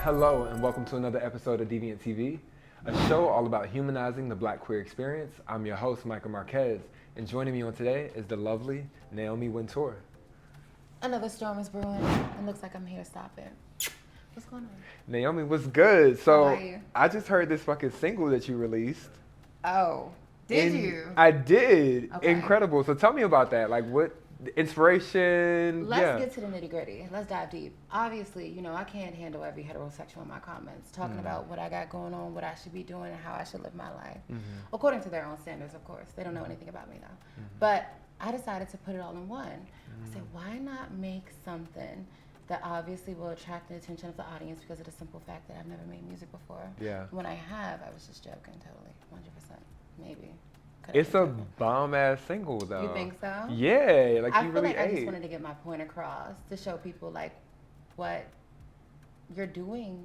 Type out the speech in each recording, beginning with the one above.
Hello, and welcome to another episode of DVNTv, a show all about humanizing the Black queer experience. I'm your host, Micah Marquez, and joining me on today is the lovely Naomi Wintour. Another storm is brewing. It looks like I'm here to stop it. What's going on? Naomi, what's good? So, How are you? I just heard this fucking single that you released. Oh, did you? I did. Okay. Incredible. So tell me about that. Like, what inspiration? Let's get to the nitty gritty. Let's dive deep. Obviously, I can't handle every heterosexual in my comments talking about what I got going on, what I should be doing, and how I should live my life. According to their own standards, of course. They don't know anything about me, though. But I decided to put it all in one. I said, why not make something that obviously will attract the attention of the audience because of the simple fact that I've never made music before. Yeah. When I have, I was just joking, totally, 100%, maybe. It's a bomb-ass single, though. You think so? Yeah, like I you feel really like I ate. just wanted to get my point across to show people like what you're doing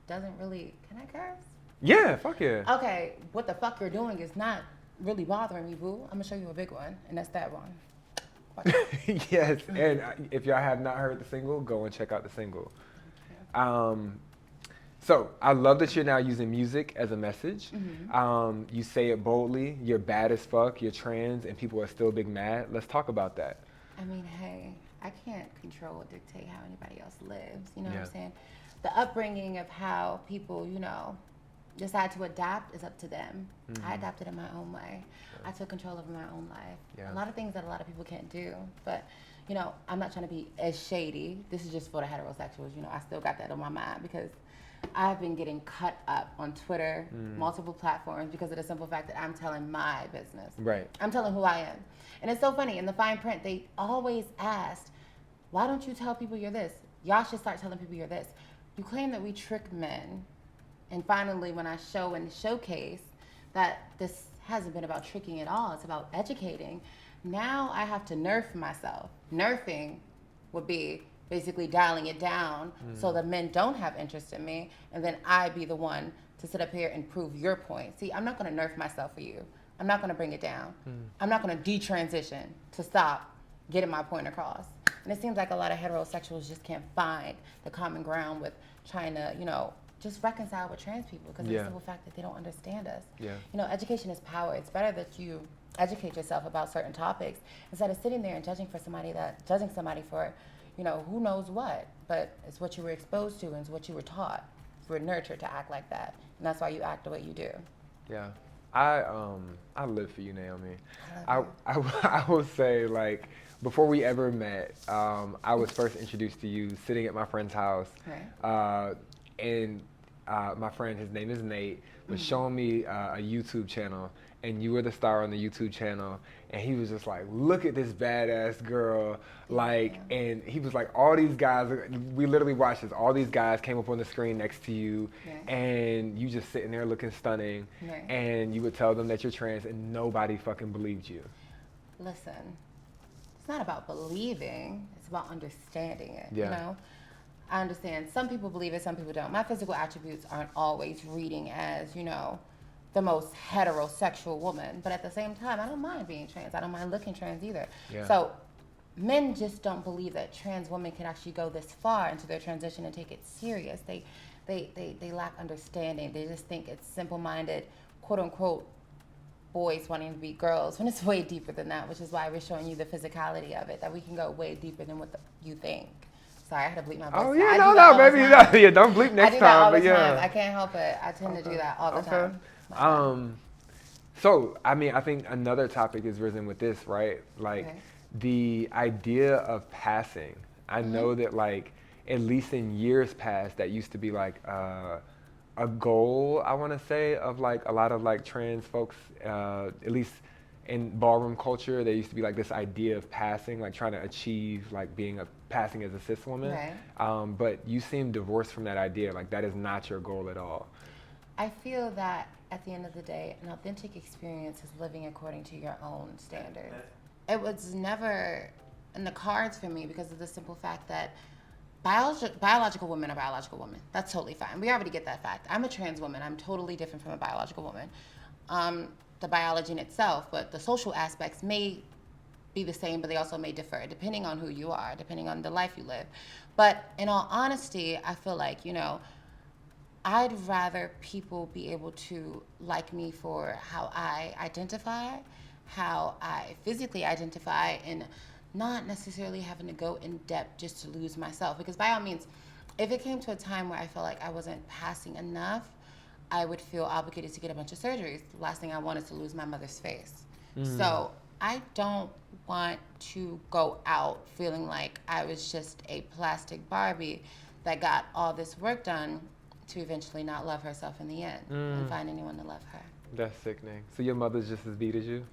doesn't really. Can I curse? Yeah, fuck yeah. Okay, what the fuck you're doing is not really bothering me, boo. I'm gonna show you a big one, and that's that one. Watch it. Yes, and if y'all have not heard the single, go and check out the single. So I love that you're now using music as a message. You say it boldly. You're bad as fuck. You're trans, and people are still big mad. Let's talk about that. I mean, hey, I can't control or dictate how anybody else lives. You know what Yeah. I'm saying? The upbringing of how people, decide to adapt is up to them. I adapted in my own way. I took control over my own life. Yeah. A lot of things that a lot of people can't do. But, I'm not trying to be as shady. This is just for the heterosexuals. I still got that on my mind because I've been getting cut up on Twitter, multiple platforms because of the simple fact that I'm telling my business. Right. I'm telling who I am. And it's so funny. In the fine print, they always asked, why don't you tell people you're this? Y'all should start telling people you're this. You claim that we trick men. And finally, when I show and showcase that this hasn't been about tricking at all, it's about educating, now I have to nerf myself. Nerfing would be basically dialing it down so the men don't have interest in me, and then I be the one to sit up here and prove your point. See, I'm not going to nerf myself for you. I'm not going to bring it down. I'm not going to detransition to stop getting my point across. And it seems like a lot of heterosexuals just can't find the common ground with trying to, just reconcile with trans people because of the simple fact that they don't understand us. Yeah. Education is power. It's better that you educate yourself about certain topics instead of sitting there and judging somebody for who knows what, but it's what you were exposed to and it's what you were taught. You were nurtured to act like that, and that's why you act the way you do. Yeah. I live for you, Naomi. I will say, like, before we ever met, I was first introduced to you sitting at my friend's house. Right. And my friend, his name is Nate, was showing me a YouTube channel, and you were the star on the YouTube channel, and he was just like, look at this badass girl, and he was like, all these guys, we literally watched this, all these guys came up on the screen next to you, and you just sitting there looking stunning, and you would tell them that you're trans, and nobody fucking believed you. Listen, it's not about believing, it's about understanding it, I understand. Some people believe it, some people don't. My physical attributes aren't always reading as, the most heterosexual woman. But at the same time, I don't mind being trans. I don't mind looking trans either. Yeah. So men just don't believe that trans women can actually go this far into their transition and take it serious. They lack understanding. They just think it's simple-minded, quote-unquote, boys wanting to be girls, when it's way deeper than that, which is why we're showing you the physicality of it, that we can go way deeper than what you think. Sorry, I had to bleep my voice. Oh, yeah, no, baby. Yeah, don't bleep next time. I do that all the time. I can't help it. I tend to do that all the time. So, I mean, I think another topic is risen with this, right? Like, the idea of passing. I know that, like, at least in years past, that used to be, like, a goal, I want to say, of, like, a lot of, like, trans folks, at least in ballroom culture, there used to be like this idea of passing, like trying to achieve like passing as a cis woman. Right. But you seem divorced from that idea. Like that is not your goal at all. I feel that at the end of the day, an authentic experience is living according to your own standards. It was never in the cards for me because of the simple fact that biological women are biological women. That's totally fine. We already get that fact. I'm a trans woman. I'm totally different from a biological woman. The biology in itself, but the social aspects may be the same, but they also may differ depending on who you are, depending on the life you live. But in all honesty, I feel like, I'd rather people be able to like me for how I identify, how I physically identify, and not necessarily having to go in depth just to lose myself. Because by all means, if it came to a time where I felt like I wasn't passing enough, I would feel obligated to get a bunch of surgeries. The last thing I want is to lose my mother's face. So I don't want to go out feeling like I was just a plastic Barbie that got all this work done to eventually not love herself in the end and find anyone to love her. That's sickening. So your mother's just as beat as you?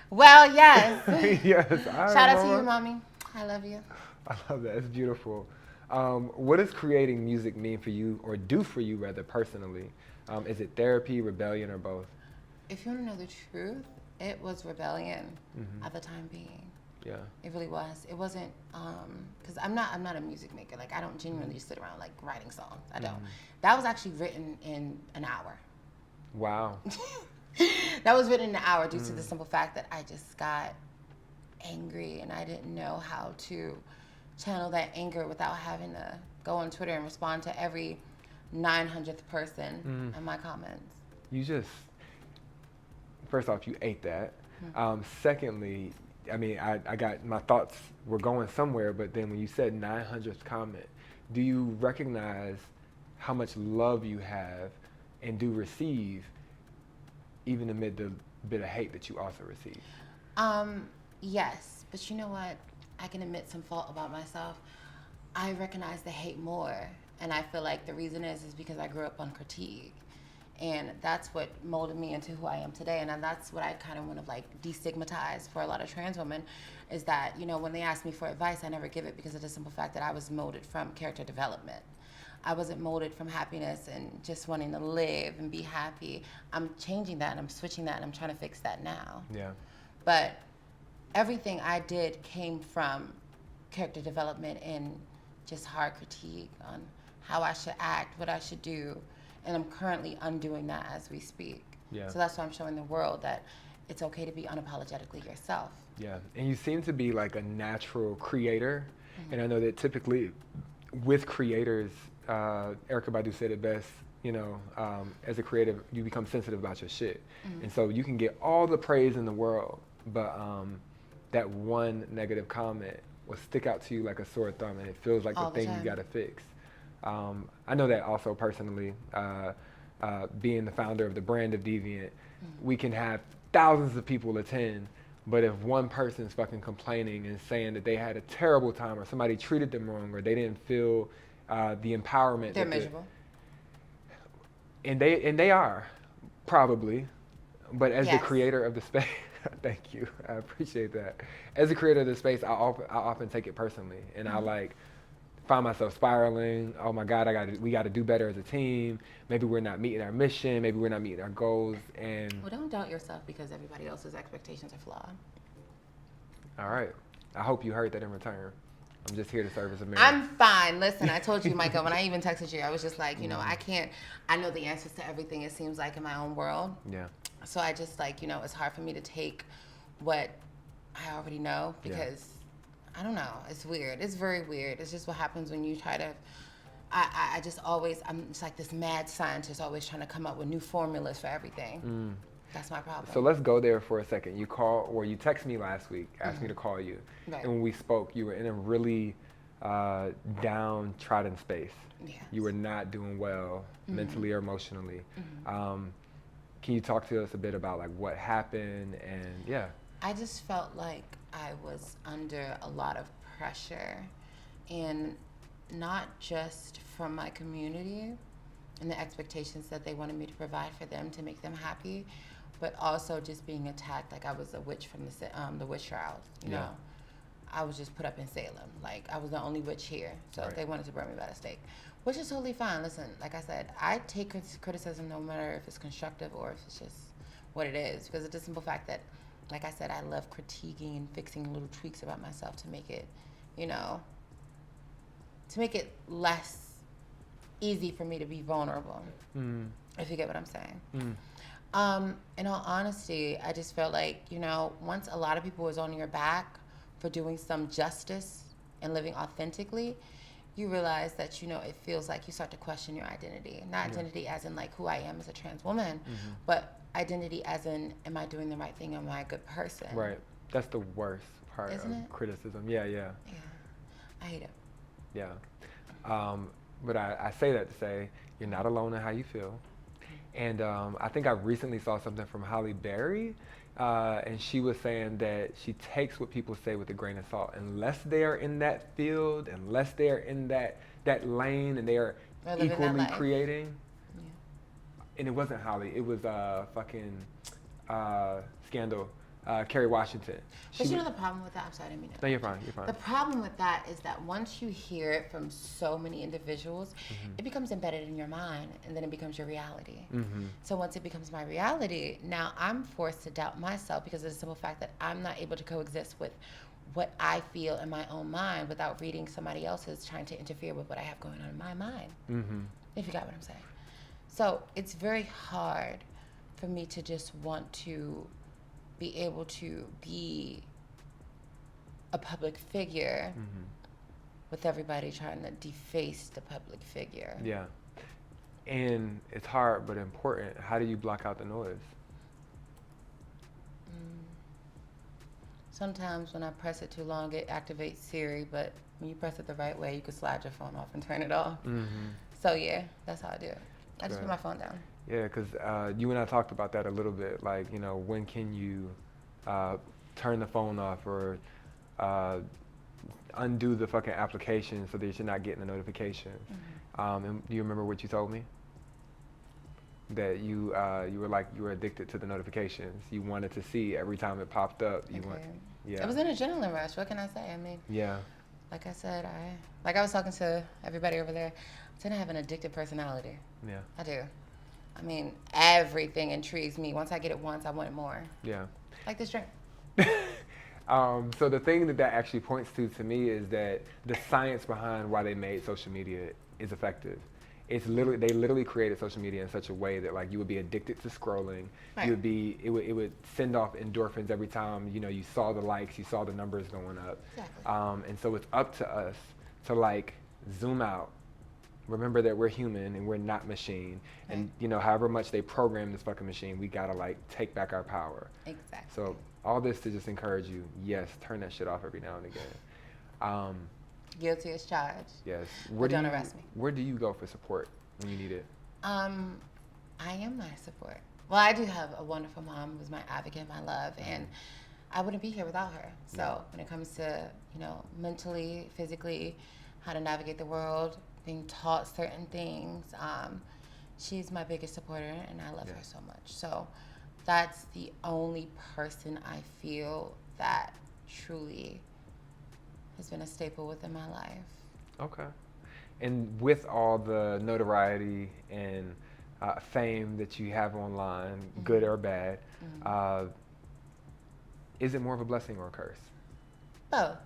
Well, yes. Yes. Shout out to you, Mommy. I love you. I love that. It's beautiful. What does creating music mean for you, or do for you rather, personally? Is it therapy, rebellion, or both? If you want to know the truth, it was rebellion at the time being. Yeah. It really was. It wasn't because I'm not a music maker. Like I don't genuinely sit around like writing songs. I don't. That was actually written in an hour. Wow. That was written in an hour due to the simple fact that I just got angry and I didn't know how to channel that anger without having to go on Twitter and respond to every 900th person in my comments. You just, first off, you ate that. Secondly, I mean, I got, my thoughts were going somewhere, but then when you said 900th comment, do you recognize how much love you have and do receive, even amid the bit of hate that you also receive? Yes, but you know what? I can admit some fault about myself. I recognize the hate more, and I feel like the reason is because I grew up on critique. And that's what molded me into who I am today. And that's what I kind of want to like destigmatize for a lot of trans women is that, you know, when they ask me for advice, I never give it because of the simple fact that I was molded from character development. I wasn't molded from happiness and just wanting to live and be happy. I'm changing that and I'm switching that and I'm trying to fix that now. Yeah. But everything I did came from character development and just hard critique on how I should act, what I should do. And I'm currently undoing that as we speak. Yeah. So that's why I'm showing the world that it's okay to be unapologetically yourself. Yeah. And you seem to be like a natural creator. And I know that typically with creators, Erykah Badu said it best, you know, as a creative, you become sensitive about your shit. And so you can get all the praise in the world, but that one negative comment will stick out to you like a sore thumb, and it feels like the thing you got to fix. I know that also personally, being the founder of the brand of Deviant, we can have thousands of people attend, but if one person's fucking complaining and saying that they had a terrible time or somebody treated them wrong or they didn't feel the empowerment. They're miserable. And they are, probably, but as the Yes. creator of the space, thank you, I appreciate that. As a creator of the space, I often take it personally, and I like find myself spiraling. Oh my God, we got to do better as a team. Maybe we're not meeting our mission. Maybe we're not meeting our goals. And Well, don't doubt yourself because everybody else's expectations are flawed. all right, I hope you heard that in return. I'm just here to serve as a mirror. I'm fine. Listen, I told you, Micah, when I even texted you, I was just like, you know, I know the answers to everything, it seems like, in my own world. Yeah. So I just like, you know, it's hard for me to take what I already know because I don't know. It's weird. It's very weird. It's just what happens when you try to. I just always. I'm just like this mad scientist, always trying to come up with new formulas for everything. That's my problem. So let's go there for a second. You you text me last week, asked me to call you, Right. and when we spoke, you were in a really downtrodden space. Yes. You were not doing well mentally or emotionally. Can you talk to us a bit about like what happened and I just felt like I was under a lot of pressure, and not just from my community and the expectations that they wanted me to provide for them to make them happy, but also just being attacked like I was a witch from the witch trials. You know, I was just put up in Salem. Like I was the only witch here, so they wanted to burn me by the stake, which is totally fine. Listen, like I said, I take criticism no matter if it's constructive or if it's just what it is, because it's the simple fact that, like I said, I love critiquing and fixing little tweaks about myself to make it, you know, to make it less easy for me to be vulnerable, if you get what I'm saying. In all honesty, I just felt like, you know, once a lot of people was on your back for doing some justice and living authentically, you realize that, you know, it feels like you start to question your identity. Not identity as in like who I am as a trans woman, but identity as in, am I doing the right thing? Am I a good person? Right. That's the worst part Isn't of it? criticism. Yeah. Yeah. I hate it. Yeah. But I say that to say you're not alone in how you feel. And I think I recently saw something from Halle Berry, and she was saying that she takes what people say with a grain of salt, unless they are in that field, unless they are in that lane, and they are equally creating. Yeah. And it wasn't Halle, it was fucking Scandal, Kerry Washington. But you know the problem with that? I'm sorry, I didn't mean to. No, you're fine. You're fine. The problem with that is that once you hear it from so many individuals, it becomes embedded in your mind, and then it becomes your reality. So once it becomes my reality, now I'm forced to doubt myself because of the simple fact that I'm not able to coexist with what I feel in my own mind without reading somebody else's trying to interfere with what I have going on in my mind. If you got what I'm saying. So it's very hard for me to just want to be able to be a public figure with everybody trying to deface the public figure. Yeah. And it's hard but important. How do you block out the noise? Sometimes when I press it too long, it activates Siri, but when you press it the right way, you can slide your phone off and turn it off. So yeah, that's how I do it. I just put my phone down. Yeah, because you and I talked about that a little bit. Like, you know, when can you turn the phone off or undo the fucking application so that you're not getting the notifications? And do you remember what you told me? That you were addicted to the notifications. You wanted to see every time it popped up. Yeah. It was an adrenaline rush. What can I say? I mean, yeah. Like I said, I was talking to everybody over there. I tend to have an addictive personality. Yeah. I do. I mean, everything intrigues me. Once I get it once, I want it more. Yeah. Like this drink. So the thing that actually points to me is that the science behind why they made social media is effective. They literally created social media in such a way that like you would be addicted to scrolling. Right. It would send off endorphins every time, you know, you saw the likes, you saw the numbers going up. Exactly. And so it's up to us to like zoom out. Remember that we're human and we're not machine. Right. And you know, however much they program this fucking machine, we gotta like take back our power. Exactly. So all this to just encourage you, yes, turn that shit off every now and again. Guilty as charged. Yes. Don't arrest me. Where do you go for support when you need it? I am my support. Well, I do have a wonderful mom who's my advocate, my love, and I wouldn't be here without her. So when it comes to, you know, mentally, physically, how to navigate the world, being taught certain things, she's my biggest supporter, and I love her so much. So that's the only person I feel that truly has been a staple within my life. Okay. And with all the notoriety and fame that you have online, good or bad, is it more of a blessing or a curse? Both.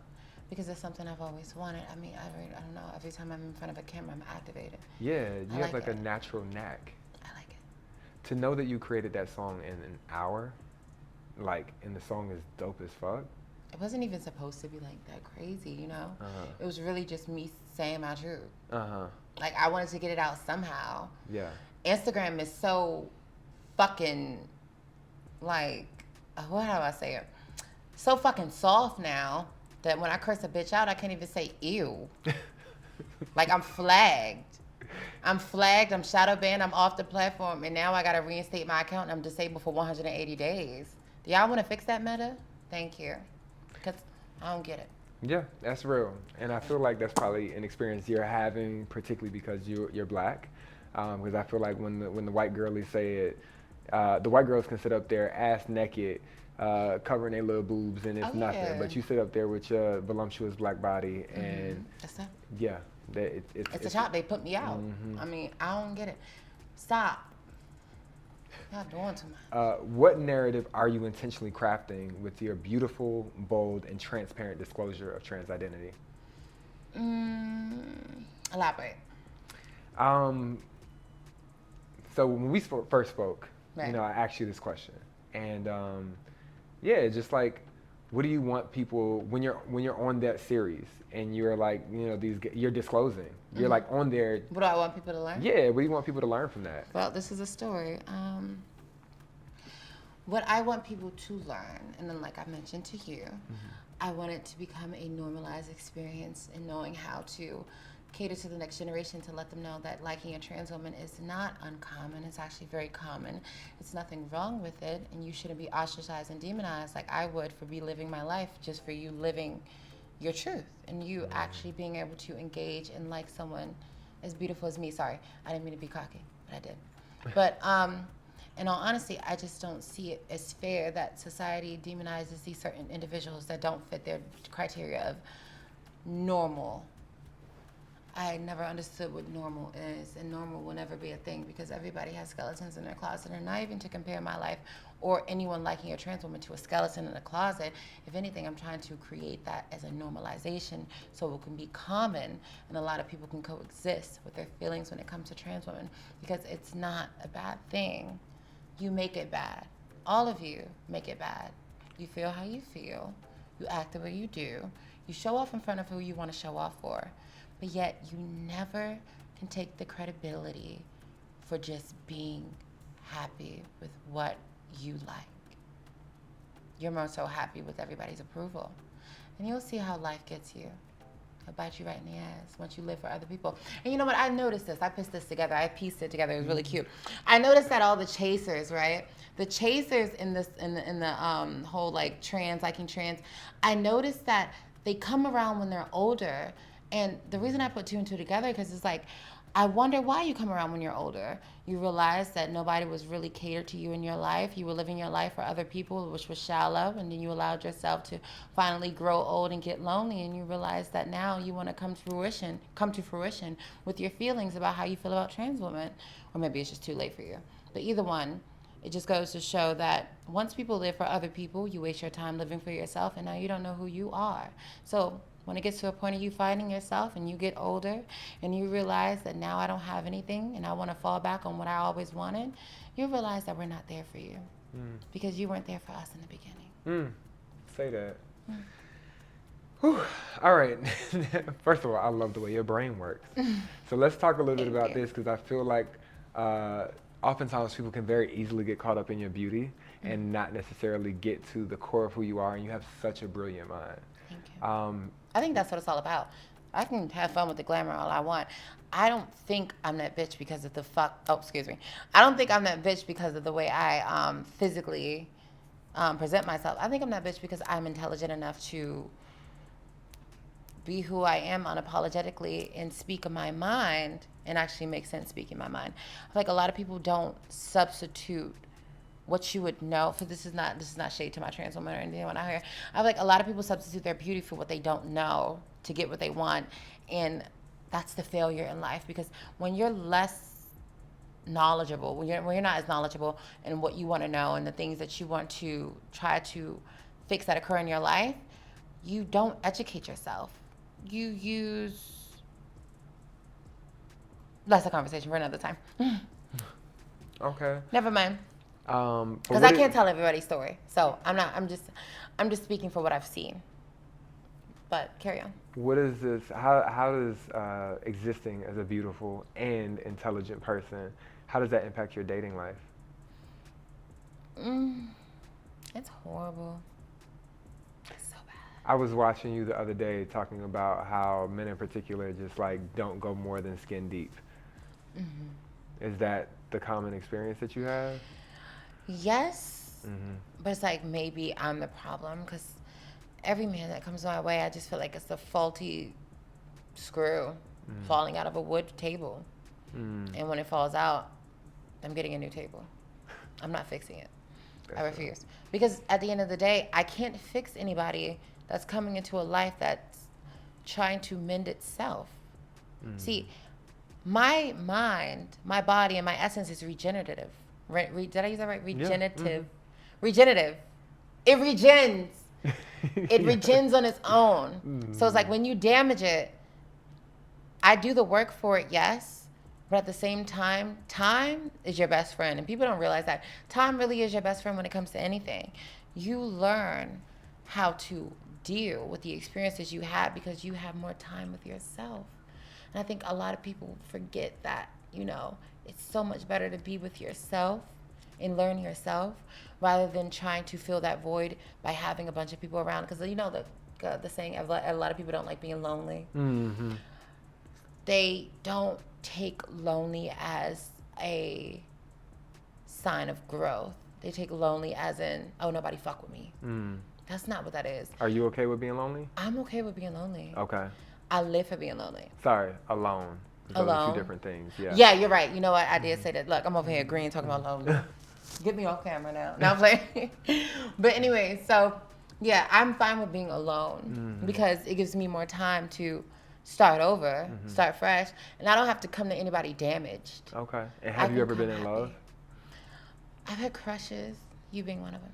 Because it's something I've always wanted. I mean, I don't know. Every time I'm in front of a camera, I'm activated. Yeah, you have like a natural knack. I like it. To know that you created that song in an hour, like, and the song is dope as fuck. It wasn't even supposed to be like that crazy, you know? It was really just me saying my truth. Like, I wanted to get it out somehow. Yeah. Instagram is so fucking, like, what do I say it? So fucking soft now that when I curse a bitch out, I can't even say ew. Like, I'm flagged. I'm shadow banned, I'm off the platform, and now I gotta reinstate my account and I'm disabled for 180 days. Do y'all wanna fix that meta? Thank you. Because I don't get it. Yeah, that's real. And I feel like that's probably an experience you're having, particularly because you're black. Because I feel like when the white girlies say it, the white girls can sit up there ass naked, covering their little boobs, and it's nothing. But you sit up there with your voluptuous black body, and that's that. Yeah, it's a shot. They put me out. I mean, I don't get it. Stop. Y'all doing too much. What narrative are you intentionally crafting with your beautiful, bold, and transparent disclosure of trans identity? Elaborate. So when we first spoke, right. You know, I asked you this question, and yeah, just like, what do you want people when you're on that series and you're like, you're disclosing, you're like on there. What do I want people to learn? Yeah, what do you want people to learn from that? Well, this is a story. What I want people to learn, and then like I mentioned to you, I want it to become a normalized experience in knowing how to cater to the next generation, to let them know that liking a trans woman is not uncommon. It's actually very common. It's nothing wrong with it, and you shouldn't be ostracized and demonized like I would for me living my life just for you living your truth and you actually being able to engage and like someone as beautiful as me. Sorry, I didn't mean to be cocky, but I did. But in all honesty, I just don't see it as fair that society demonizes these certain individuals that don't fit their criteria of normal. I never understood what normal is, and normal will never be a thing because everybody has skeletons in their closet. And not even to compare my life or anyone liking a trans woman to a skeleton in a closet. If anything, I'm trying to create that as a normalization so it can be common and a lot of people can coexist with their feelings when it comes to trans women, because it's not a bad thing. You make it bad. All of you make it bad. You feel how you feel. You act the way you do. You show off in front of who you want to show off for. But yet you never can take the credibility for just being happy with what you like. You're more so happy with everybody's approval. And you'll see how life gets you. It'll bite you right in the ass once you live for other people. And you know what? I noticed this. I pieced this together. I pieced it together. It was really cute. I noticed that all the chasers, right? The chasers in the whole like liking trans, I noticed that they come around when they're older. And the reason I put two and two together, because it's like, I wonder why you come around when you're older. You realize that nobody was really catered to you in your life. You were living your life for other people, which was shallow. And then you allowed yourself to finally grow old and get lonely. And you realize that now you want to come to fruition with your feelings about how you feel about trans women. Or maybe it's just too late for you. But either one, it just goes to show that once people live for other people, you waste your time living for yourself. And now you don't know who you are. So when it gets to a point of you finding yourself and you get older and you realize that now I don't have anything and I want to fall back on what I always wanted, you realize that we're not there for you because you weren't there for us in the beginning. Say that. Whew. All right. First of all, I love the way your brain works. So let's talk a little bit about this, because I feel like oftentimes people can very easily get caught up in your beauty and not necessarily get to the core of who you are, and you have such a brilliant mind. Thank you. I think that's what it's all about. I can have fun with the glamour all I want. I don't think I'm that bitch because of I don't think I'm that bitch because of the way I physically present myself. I think I'm that bitch because I'm intelligent enough to be who I am unapologetically and speak my mind and actually make sense speaking my mind. I feel like a lot of people don't substitute what you would know, for this is not shade to my trans woman or anything when I hear. I feel like a lot of people substitute their beauty for what they don't know to get what they want, and that's the failure in life, because when you're less knowledgeable, when you're not as knowledgeable in what you want to know and the things that you want to try to fix that occur in your life, you don't educate yourself. You use... That's a conversation for another time. Okay. Never mind. Because I can't tell everybody's story, so I'm just speaking for what I've seen. But carry on. What is this? How does existing as a beautiful and intelligent person, how does that impact your dating life? It's horrible. It's so bad. I was watching you the other day talking about how men in particular just like don't go more than skin deep. Is that the common experience that you have? Yes, but it's like maybe I'm the problem, because every man that comes my way, I just feel like it's a faulty screw falling out of a wood table. And when it falls out, I'm getting a new table. I'm not fixing it. I refuse. Because at the end of the day, I can't fix anybody that's coming into a life that's trying to mend itself. See, my mind, my body, and my essence is regenerative. Did I use that right? Regenerative. Yeah. Regenerative. It regens. It regens on its own. So it's like when you damage it, I do the work for it, yes. But at the same time, time is your best friend. And people don't realize that. Time really is your best friend when it comes to anything. You learn how to deal with the experiences you had because you have more time with yourself. And I think a lot of people forget that, it's so much better to be with yourself and learn yourself rather than trying to fill that void by having a bunch of people around. Because, the saying, a lot of people don't like being lonely. Mm-hmm. They don't take lonely as a sign of growth. They take lonely as in, oh, nobody fuck with me. That's not what that is. Are you okay with being lonely? I'm okay with being lonely. Okay. I live for being lonely. Sorry, alone. Those are Alone. two different things. Yeah. Yeah, you're right. You know what? I did say that. Look, I'm over here agreeing, talking about lonely. Get me off camera now. No, I'm playing. But anyway, so yeah, I'm fine with being alone because it gives me more time to start over, start fresh, and I don't have to come to anybody damaged. Okay. And have you ever been in love? I've had crushes. You being one of them.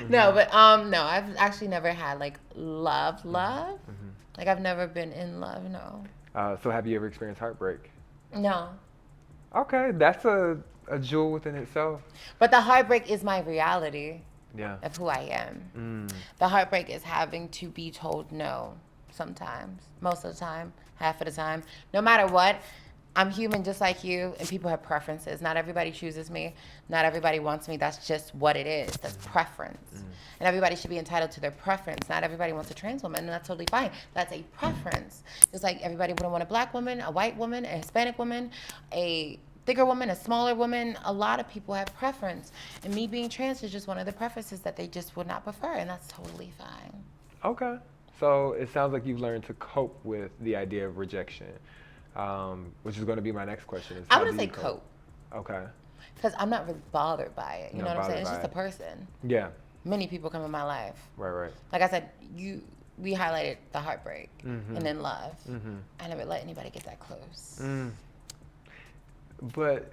No, but no, I've actually never had like love. Like I've never been in love. No. So have you ever experienced heartbreak? No. Okay, that's a jewel within itself. But the heartbreak is my reality. Yeah. Of who I am. The heartbreak is having to be told no sometimes, most of the time, half of the time. No matter what, I'm human just like you, and people have preferences. Not everybody chooses me. Not everybody wants me. That's just what it is. That's preference. And everybody should be entitled to their preference. Not everybody wants a trans woman, and that's totally fine. That's a preference. Just like everybody wouldn't want a black woman, a white woman, a Hispanic woman, a thicker woman, a smaller woman. A lot of people have preference. And me being trans is just one of the preferences that they just would not prefer, and that's totally fine. Okay. So it sounds like you've learned to cope with the idea of rejection. Which is going to be my next question. I wouldn't say cope. Okay. Because I'm not really bothered by it. You know what I'm saying? It's just a person. Yeah. Many people come in my life. Right. Like I said, we highlighted the heartbreak and then love. I never let anybody get that close. But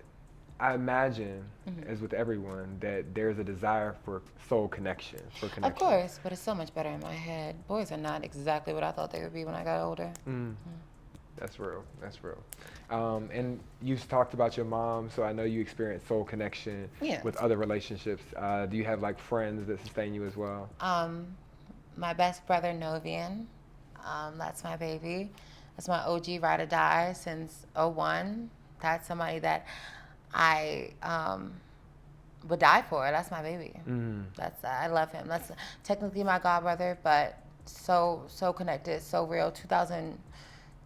I imagine, as with everyone, that there's a desire for soul connection, Of course, but it's so much better in my head. Boys are not exactly what I thought they would be when I got older. That's real. And you've talked about your mom, so I know you experienced soul connection with other relationships. Do you have like friends that sustain you as well? My best brother, Novian. That's my baby. That's my OG ride or die since 01. That's somebody that I would die for. That's my baby. I love him. That's technically my godbrother, but so connected, so real.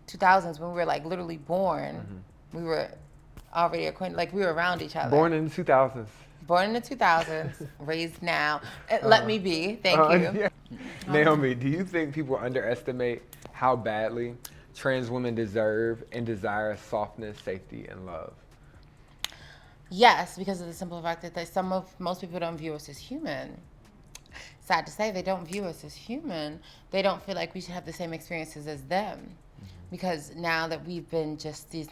2000s when we were like literally born, we were already acquainted, like we were around each other. Born in the 2000s. Born in the 2000s, raised now. Let me be. Thank you. Yeah. Naomi, do you think people underestimate how badly trans women deserve and desire softness, safety, and love? Yes, because of the simple fact that most people don't view us as human. Sad to say, they don't view us as human. They don't feel like we should have the same experiences as them. Because now that we've been just these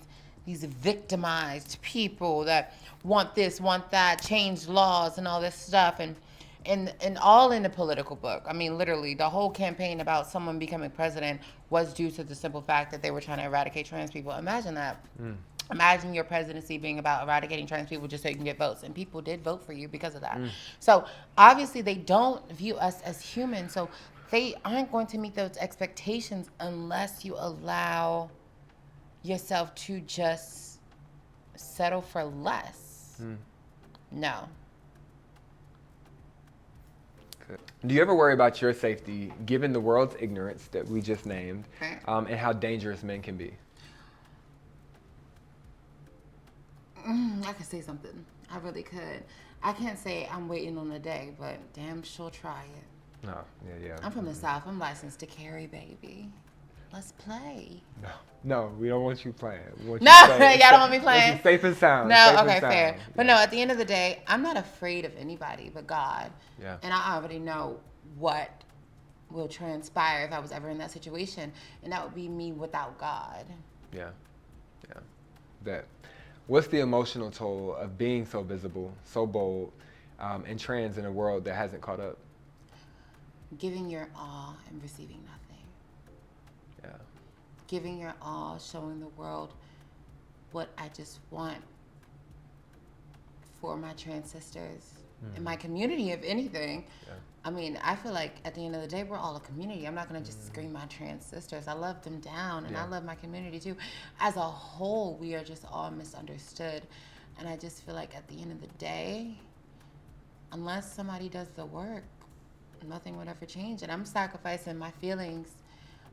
victimized people that want this, want that, change laws and all this stuff, and all in the political book. I mean, literally, the whole campaign about someone becoming president was due to the simple fact that they were trying to eradicate trans people. Imagine that. Imagine your presidency being about eradicating trans people just so you can get votes. And people did vote for you because of that. So obviously they don't view us as human. So they aren't going to meet those expectations unless you allow yourself to just settle for less. No. Good. Do you ever worry about your safety given the world's ignorance that we just named and how dangerous men can be? I could say something. I really could. I can't say I'm waiting on the day, but damn sure try it. No, yeah. I'm from the South. I'm licensed to carry, baby. Let's play. No, we don't want you playing. Y'all don't want me playing? Safe and sound. No, okay, fair. But no, at the end of the day, I'm not afraid of anybody but God. Yeah. And I already know what will transpire if I was ever in that situation. And that would be me without God. Yeah. What's the emotional toll of being so visible, so bold, and trans in a world that hasn't caught up? Giving your all and receiving nothing. Yeah. Giving your all, showing the world what I just want for my trans sisters in my community, if anything. Yeah. I mean, I feel like at the end of the day, we're all a community. I'm not going to just scream my trans sisters. I love them down, and I love my community too. As a whole, we are just all misunderstood. And I just feel like at the end of the day, unless somebody does the work, nothing would ever change. And I'm sacrificing my feelings,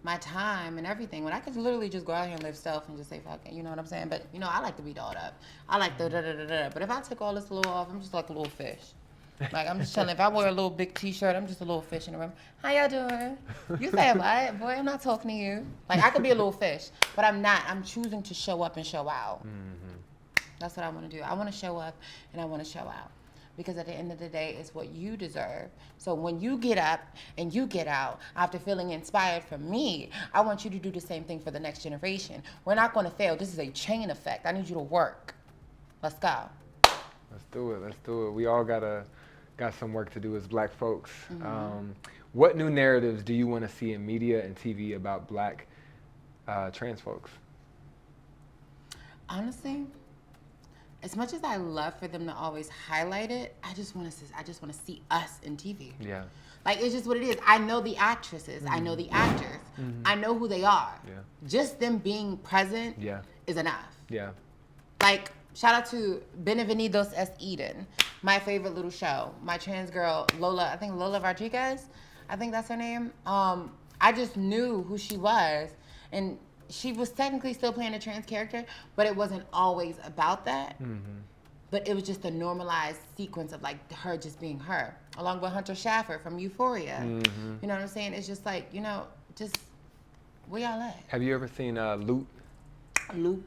my time, and everything, when I could literally just go out here and live self and just say, fuck it, you know what I'm saying? But, you know, I like to be dolled up. I like the da-da-da-da. But if I took all this little off, I'm just like a little fish. Like, I'm just chilling. If I wear a little big T-shirt, I'm just a little fish in the room. How y'all doing? You say what? Boy, I'm not talking to you. Like, I could be a little fish, but I'm not. I'm choosing to show up and show out. That's what I want to do. I want to show up and I want to show out. Because at the end of the day, it's what you deserve. So when you get up and you get out after feeling inspired from me, I want you to do the same thing for the next generation. We're not going to fail. This is a chain effect. I need you to work. Let's go. Let's do it. Let's do it. We all got some work to do as Black folks. What new narratives do you want to see in media and TV about Black trans folks? Honestly, as much as I love for them to always highlight it, I just want to see us in TV. Yeah. Like, it's just what it is. I know the actresses. I know the actors. I know who they are. Yeah. Just them being present is enough. Yeah. Like, shout out to Bienvenidos es Eden, my favorite little show. My trans girl, Lola, I think Lola Rodriguez, I think that's her name. I just knew who she was. And she was technically still playing a trans character, but it wasn't always about that. But it was just a normalized sequence of like her just being her, along with Hunter Schaffer from Euphoria. You know what I'm saying? It's just like, you know, just where y'all at? Have you ever seen Loot? Loot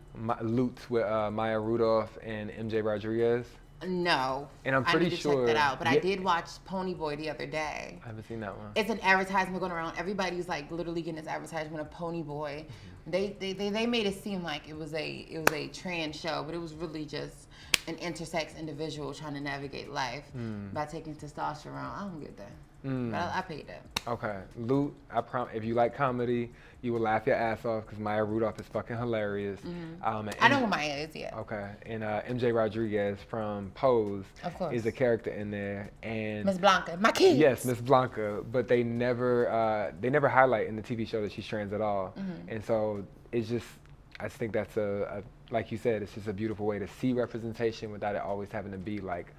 with Maya Rudolph and MJ Rodriguez? No. And I'm pretty sure. I need to check that out. But I did watch Pony Boy the other day. I haven't seen that one. It's an advertisement going around. Everybody's like literally getting this advertisement of Pony Boy. They made it seem like it was a trans show, but it was really just an intersex individual trying to navigate life by taking testosterone. I don't get that. But I paid that. Okay. Loot, if you like comedy, you will laugh your ass off because Maya Rudolph is fucking hilarious. I know who Maya is, yeah. Okay. And MJ Rodriguez from Pose of course. Is a character in there. And Miss Blanca, my kids. Yes, Miss Blanca. But they never highlight in the TV show that she's trans at all. And so it's just, I just think that's a like you said, it's just a beautiful way to see representation without it always having to be like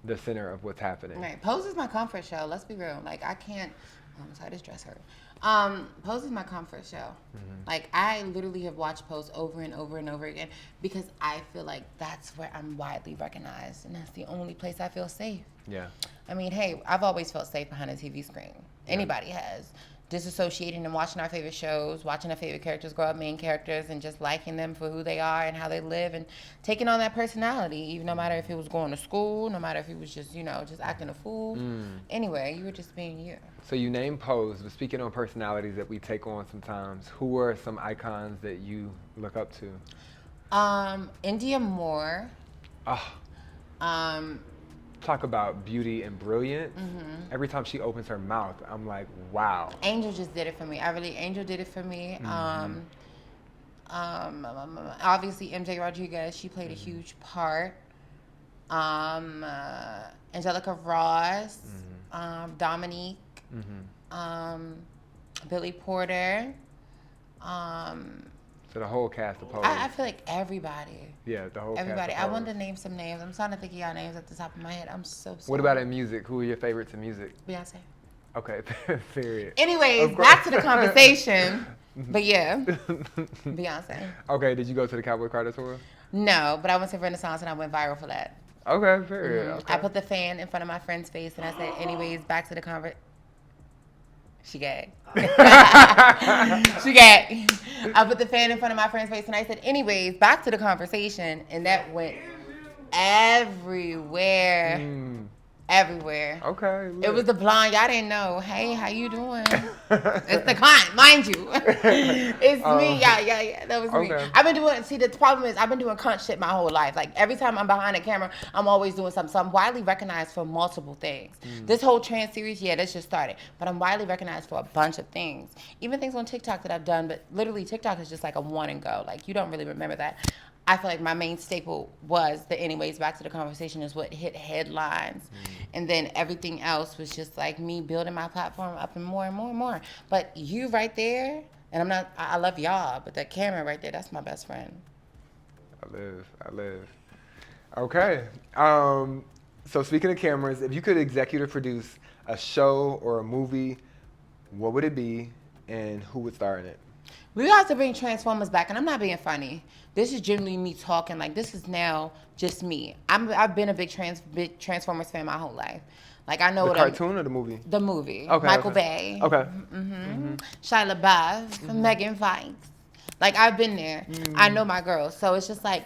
the center of what's happening. Right. Pose is my comfort show. Let's be real. Like, I can't. I'm sorry, this dress hurt. Pose is my comfort show. Like, I literally have watched Pose over and over and over again because I feel like that's where I'm widely recognized, and that's the only place I feel safe. Yeah. I mean, hey, I've always felt safe behind a TV screen. Anybody has. Disassociating and watching our favorite shows, watching our favorite characters grow up, main characters, and just liking them for who they are and how they live and taking on that personality, even no matter if it was going to school, no matter if it was just, you know, just acting a fool. Anyway, you were just being you. So you named Pose, but speaking on personalities that we take on sometimes, who are some icons that you look up to? India Moore. Talk about beauty and brilliance. Every time she opens her mouth, I'm like, wow. Angel just did it for me. Angel did it for me. Obviously, MJ Rodriguez, she played a huge part. Angelica Ross, Dominique, Billy Porter. So the whole cast of Pose. I feel like everybody. Yeah, the whole everybody. cast of I Pose. wanted to name some names. I'm trying to think of y'all names at the top of my head. I'm so sorry. What about in music? Who are your favorites in music? Beyonce. Okay, period. Anyways, back to the conversation. But yeah, Beyonce. Okay, did you go to the Cowboy Carter tour? No, but I went to Renaissance and I went viral for that. Okay, period. Okay. I put the fan in front of my friend's face and I said, anyways, back to the conversation. She gagged. She gagged. I put the fan in front of my friend's face and I said, anyways, back to the conversation. And that went everywhere. Everywhere. Okay. Look. It was the blonde. Y'all didn't know. Hey, how you doing? It's the client, mind you. It's me. Yeah. That was me. I've been doing, see, the problem is I've been doing cunt shit my whole life. Like, every time I'm behind a camera, I'm always doing something. So I'm widely recognized for multiple things. This whole trans series, yeah, that's just started. But I'm widely recognized for a bunch of things. Even things on TikTok that I've done, but literally TikTok is just like a one and go. Like, you don't really remember that. I feel like my main staple was the anyways, back to the conversation, is what hit headlines. And then everything else was just like me building my platform up and more and more and more. But you right there, and I love y'all, but that camera right there, that's my best friend. I live. Okay. So speaking of cameras, if you could executive produce a show or a movie, what would it be and who would star in it? We got to bring Transformers back, and I'm not being funny. This is generally me talking. Like, this is now just me. I've been a big Transformers fan my whole life. Like, I know the cartoon or the movie? The movie. Okay. Michael Bay. Okay. Shia LaBeouf. Megan Fox. Like, I've been there. I know my girls. So it's just like,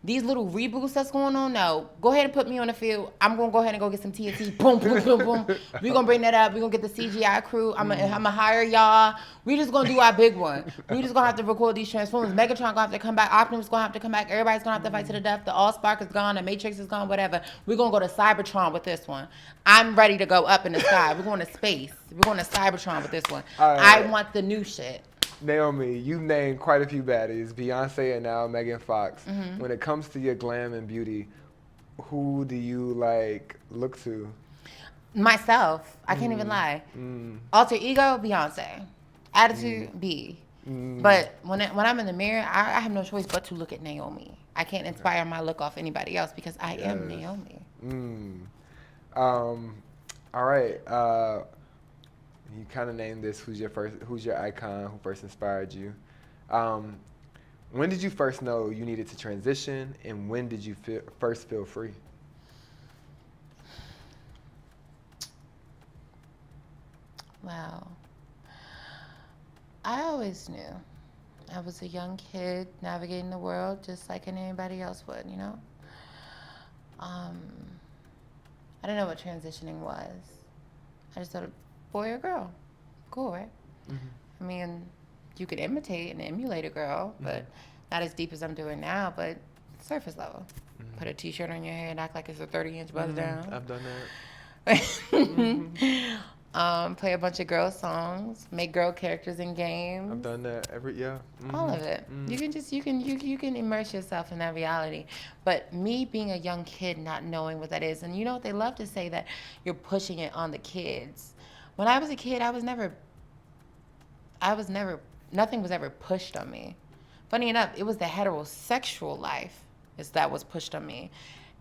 these little reboots that's going on, no. Go ahead and put me on the field. I'm going to go ahead and go get some TNT. Boom, boom, boom, boom. We're going to bring that up. We're going to get the CGI crew. I'm going to hire y'all. We just going to do our big one. We just going to have to record these Transformers. Megatron going to have to come back. Optimus going to have to come back. Everybody's going to have to fight to the death. The Allspark is gone. The Matrix is gone, whatever. We're going to go to Cybertron with this one. I'm ready to go up in the sky. We're going to space. We're going to Cybertron with this one. I want the new shit. Naomi, you've named quite a few baddies, Beyonce and now Megan Fox. When it comes to your glam and beauty, who do you like look to? Myself. I can't even lie. Alter ego, Beyonce. Attitude, B. But when I'm in the mirror, I have no choice but to look at Naomi. I can't inspire my look off anybody else because I am Naomi. All right. You kind of named this. Who's your icon? Who first inspired you? When did you first know you needed to transition, and when did you first feel free? Wow. I always knew. I was a young kid navigating the world just like anybody else would, you know? I didn't know what transitioning was. I just thought, boy or girl, cool, right? I mean, you could imitate and emulate a girl, but not as deep as I'm doing now, but surface level. Put a t-shirt on your head, act like it's a 30-inch buzz down. I've done that. Play a bunch of girl songs, make girl characters in games. I've done that All of it. You can immerse yourself in that reality. But me being a young kid, not knowing what that is, and you know what they love to say, that you're pushing it on the kids. When I was a kid, nothing was ever pushed on me. Funny enough, it was the heterosexual life that was pushed on me.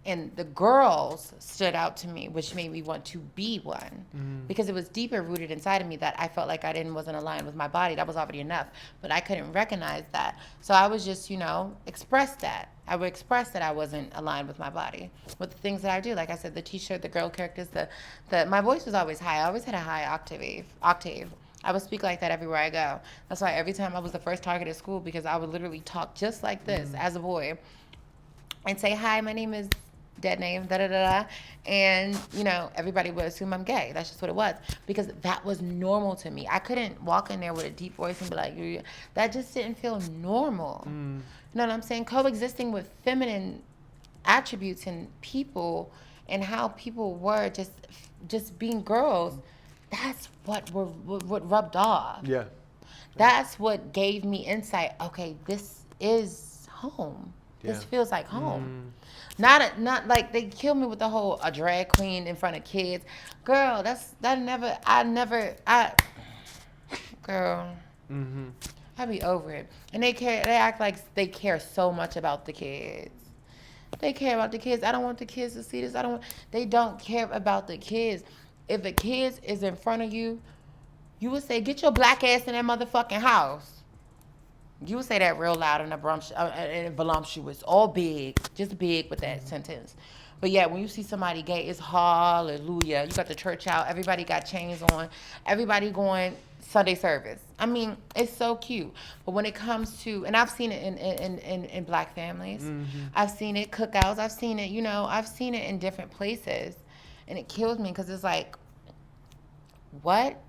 And the girls stood out to me, which made me want to be one. Because it was deeper rooted inside of me that I felt like wasn't aligned with my body. That was already enough. But I couldn't recognize that. So I was just, express that. I would express that I wasn't aligned with my body, with the things that I do. Like I said, the t-shirt, the girl characters, my voice was always high. I always had a high octave. I would speak like that everywhere I go. That's why every time I was the first target at school, because I would literally talk just like this as a boy and say, hi, my name is dead name, da-da-da-da. And, everybody would assume I'm gay. That's just what it was. Because that was normal to me. I couldn't walk in there with a deep voice and be like, that just didn't feel normal. You know what I'm saying? Coexisting with feminine attributes in people and how people were just being girls, that's what rubbed off. Yeah. That's what gave me insight. Okay, this is home. Yeah. This feels like home. Not like they killed me with the whole a drag queen in front of kids. Girl, girl. I be over it. And they act like they care so much about the kids. They care about the kids. I don't want the kids to see this. They don't care about the kids. If a kid is in front of you, you would say, get your black ass in that motherfucking house. You would say that real loud and voluptuous, all big, just big with that sentence. But yeah, when you see somebody gay, it's hallelujah. You got the church out. Everybody got chains on. Everybody going Sunday service. I mean, it's so cute. But when it comes to, and I've seen it in black families. I've seen it cookouts. I've seen it, I've seen it in different places. And it kills me because it's like, what?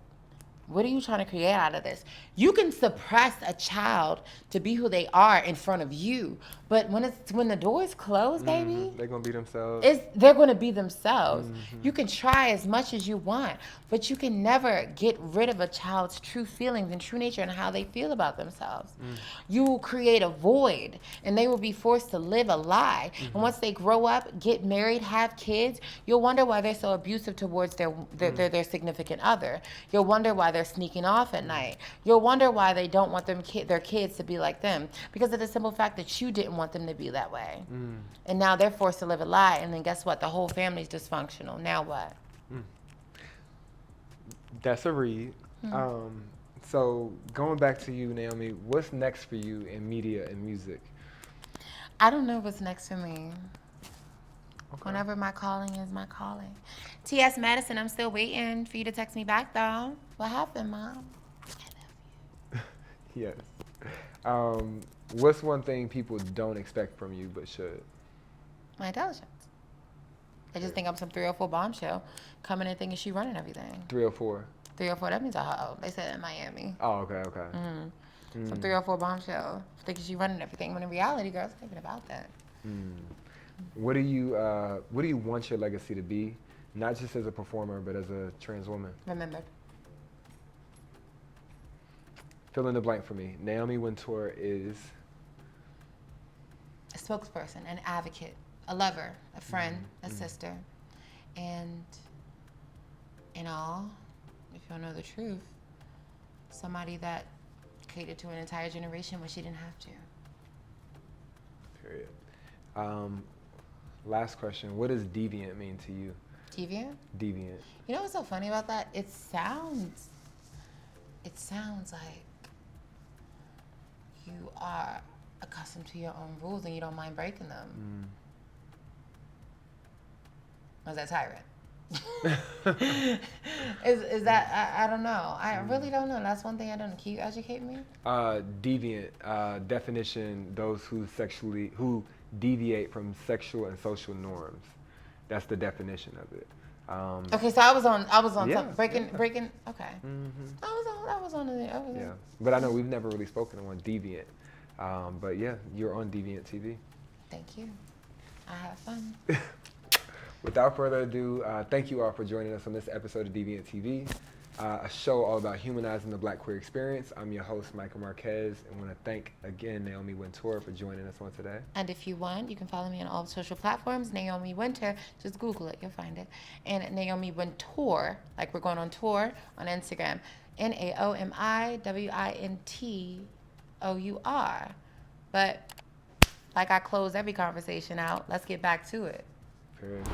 What are you trying to create out of this? You can suppress a child to be who they are in front of you, but when the door is closed, baby, they're gonna be themselves. They're gonna be themselves. You can try as much as you want, but you can never get rid of a child's true feelings and true nature and how they feel about themselves. You will create a void, and they will be forced to live a lie. And once they grow up, get married, have kids, you'll wonder why they're so abusive towards their significant other. You'll wonder why they're sneaking off at night. You'll wonder why they don't want their kids to be like them, because of the simple fact that you didn't want them to be that way. And now they're forced to live a lie, and then guess what? The whole family's dysfunctional. Now what? That's a read. So going back to you, Naomi, what's next for you in media and music? I don't know what's next for me. Okay. Whenever my calling is my calling. T.S. Madison, I'm still waiting for you to text me back, though. What happened, Mom? I love you. Yes. What's one thing people don't expect from you but should? My intelligence. They just think I'm some 304 bombshell coming in thinking she running everything. 304. 304, that means a hoe. They said it in Miami. Oh, okay. Some 304 bombshell thinking she running everything, when in reality, girl, it's not even about that. What do you want your legacy to be? Not just as a performer, but as a trans woman. Remember. Fill in the blank for me. Naomi Wintour is a spokesperson, an advocate, a lover, a friend, a sister, and in all, if you know the truth, somebody that catered to an entire generation when she didn't have to. Period. Last question. What does deviant mean to you? Deviant? Deviant. You know what's so funny about that? It sounds like you are accustomed to your own rules and you don't mind breaking them. Or is that tyrant? is that I don't know. I really don't know. That's one thing I don't know. Can you educate me? Deviant definition: those who deviate from sexual and social norms. That's the definition of it. Okay, so I was on Yeah, something. Breaking. Okay. I was on it. Yeah, but I know we've never really spoken on Deviant. But yeah, you're on DVNTv. Thank you. I have fun. Without further ado, thank you all for joining us on this episode of DVNTv, a show all about humanizing the Black queer experience. I'm your host, Micah Marquez, and want to thank again Naomi Wintour for joining us on today. And if you want, you can follow me on all social platforms, Naomi Wintour. Just Google it, you'll find it. And Naomi Wintour, like we're going on tour, on Instagram. NaomiWintour. But like I close every conversation out, let's get back to it. Period.